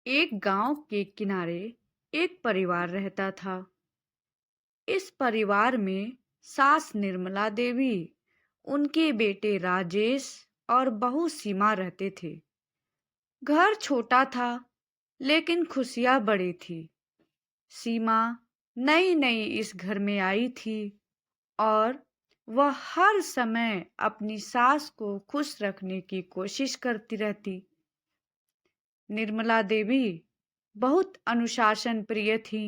एक गांव के किनारे एक परिवार रहता था। इस परिवार में सास निर्मला देवी, उनके बेटे राजेश और बहू सीमा रहते थे। घर छोटा था, लेकिन खुशियां बड़ी थी। सीमा नई नई इस घर में आई थी और वह हर समय अपनी सास को खुश रखने की कोशिश करती रहती। निर्मला देवी बहुत अनुशासन प्रिय थी।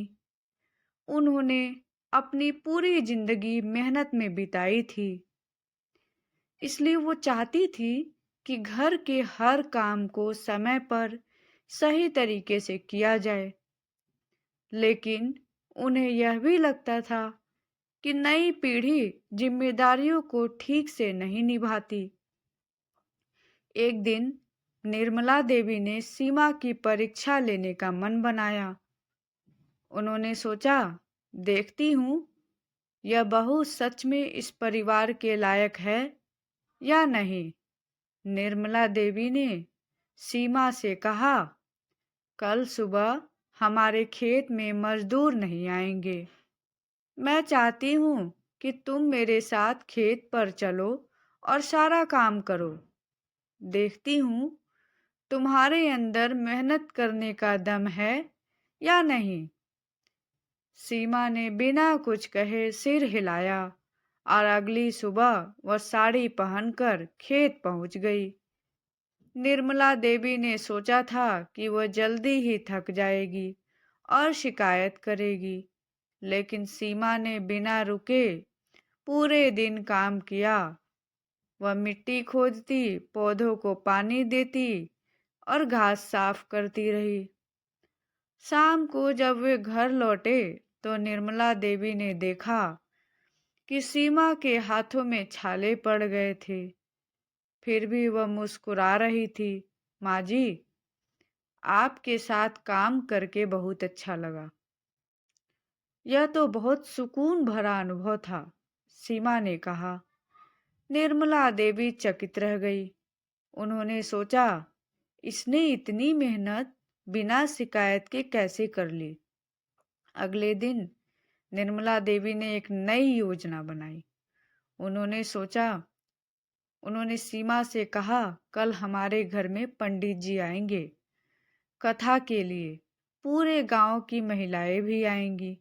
उन्होंने अपनी पूरी जिंदगी मेहनत में बिताई थी, इसलिए वो चाहती थी कि घर के हर काम को समय पर सही तरीके से किया जाए। लेकिन उन्हें यह भी लगता था कि नई पीढ़ी जिम्मेदारियों को ठीक से नहीं निभाती। एक दिन निर्मला देवी ने सीमा की परीक्षा लेने का मन बनाया। उन्होंने सोचा, देखती हूँ यह बहू सच में इस परिवार के लायक है या नहीं। निर्मला देवी ने सीमा से कहा, कल सुबह हमारे खेत में मजदूर नहीं आएंगे। मैं चाहती हूँ कि तुम मेरे साथ खेत पर चलो और सारा काम करो। देखती हूँ तुम्हारे अंदर मेहनत करने का दम है या नहीं। सीमा ने बिना कुछ कहे सिर हिलाया और अगली सुबह वह साड़ी पहनकर खेत पहुंच गई। निर्मला देवी ने सोचा था कि वह जल्दी ही थक जाएगी और शिकायत करेगी, लेकिन सीमा ने बिना रुके पूरे दिन काम किया। वह मिट्टी खोदती, पौधों को पानी देती और घास साफ करती रही। शाम को जब वे घर लौटे तो निर्मला देवी ने देखा कि सीमा के हाथों में छाले पड़ गए थे। फिर भी वह मुस्कुरा रही थी। माँ जी, आपके साथ काम करके बहुत अच्छा लगा। यह तो बहुत सुकून भरा अनुभव था, सीमा ने कहा। निर्मला देवी चकित रह गई। उन्होंने सोचा, इसने इतनी मेहनत बिना शिकायत के कैसे कर ली। अगले दिन निर्मला देवी ने एक नई योजना बनाई। उन्होंने सोचा, उन्होंने सीमा से कहा, कल हमारे घर में पंडित जी आएंगे कथा के लिए। पूरे गांव की महिलाएं भी आएंगी।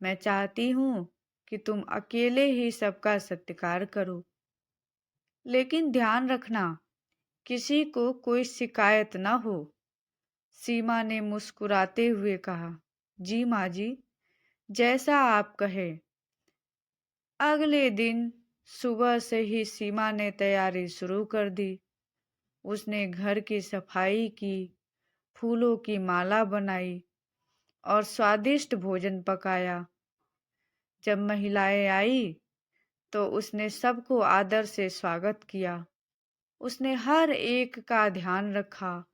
मैं चाहती हूँ कि तुम अकेले ही सबका सत्कार करो, लेकिन ध्यान रखना किसी को कोई शिकायत न हो। सीमा ने मुस्कुराते हुए कहा, जी माँ जी, जैसा आप कहे। अगले दिन सुबह से ही सीमा ने तैयारी शुरू कर दी। उसने घर की सफाई की, फूलों की माला बनाई और स्वादिष्ट भोजन पकाया। जब महिलाएं आई तो उसने सबको आदर से स्वागत किया। उसने हर एक का ध्यान रखा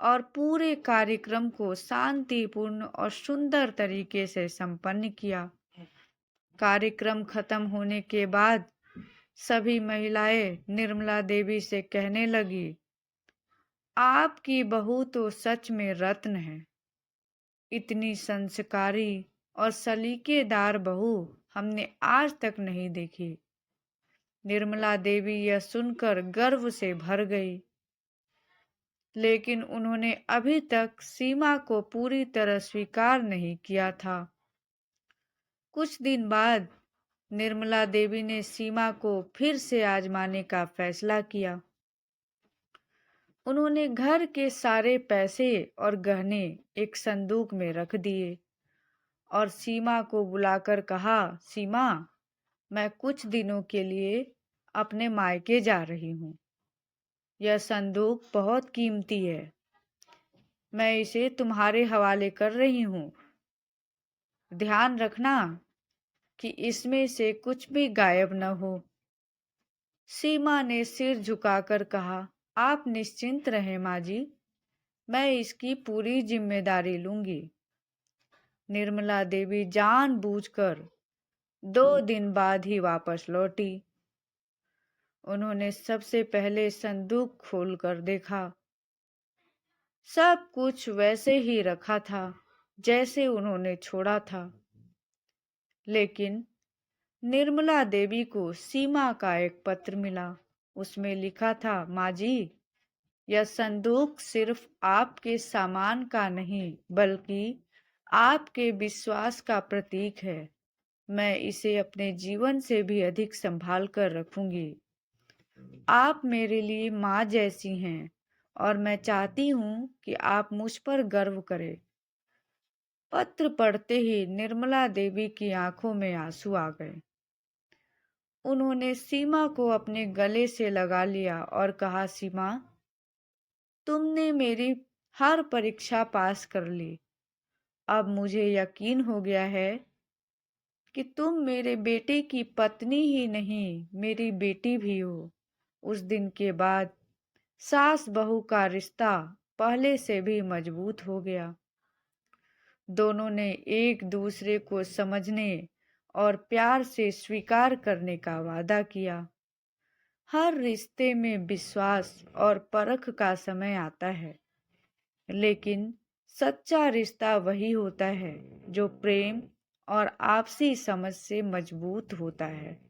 और पूरे कार्यक्रम को शांतिपूर्ण और सुंदर तरीके से संपन्न किया। कार्यक्रम खत्म होने के बाद सभी महिलाएं निर्मला देवी से कहने लगी, आपकी बहू तो सच में रत्न है। इतनी संस्कारी और सलीकेदार बहू हमने आज तक नहीं देखी। निर्मला देवी यह सुनकर गर्व से भर गई, लेकिन उन्होंने अभी तक सीमा को पूरी तरह स्वीकार नहीं किया था। कुछ दिन बाद निर्मला देवी ने सीमा को फिर से आजमाने का फैसला किया। उन्होंने घर के सारे पैसे और गहने एक संदूक में रख दिए और सीमा को बुलाकर कहा, सीमा, मैं कुछ दिनों के लिए अपने मायके जा रही हूँ। यह संदूक बहुत कीमती है। मैं इसे तुम्हारे हवाले कर रही हूँ। ध्यान रखना कि इसमें से कुछ भी गायब न हो। सीमा ने सिर झुकाकर कहा, आप निश्चिंत रहें माँ जी, मैं इसकी पूरी जिम्मेदारी लूंगी। निर्मला देवी जानबूझकर 2 दिन बाद ही वापस लौटी। उन्होंने सबसे पहले संदूक खोलकर देखा। सब कुछ वैसे ही रखा था जैसे उन्होंने छोड़ा था। लेकिन निर्मला देवी को सीमा का एक पत्र मिला। उसमें लिखा था, माँ जी, यह संदूक सिर्फ आपके सामान का नहीं बल्कि आपके विश्वास का प्रतीक है। मैं इसे अपने जीवन से भी अधिक संभाल कर रखूंगी। आप मेरे लिए माँ जैसी हैं और मैं चाहती हूँ कि आप मुझ पर गर्व करें। पत्र पढ़ते ही निर्मला देवी की आंखों में आंसू आ गए। उन्होंने सीमा को अपने गले से लगा लिया और कहा, सीमा, तुमने मेरी हर परीक्षा पास कर ली। अब मुझे यकीन हो गया है कि तुम मेरे बेटे की पत्नी ही नहीं, मेरी बेटी भी हो। उस दिन के बाद सास बहू का रिश्ता पहले से भी मजबूत हो गया। दोनों ने एक दूसरे को समझने और प्यार से स्वीकार करने का वादा किया। हर रिश्ते में विश्वास और परख का समय आता है, लेकिन सच्चा रिश्ता वही होता है जो प्रेम और आपसी समझ से मजबूत होता है।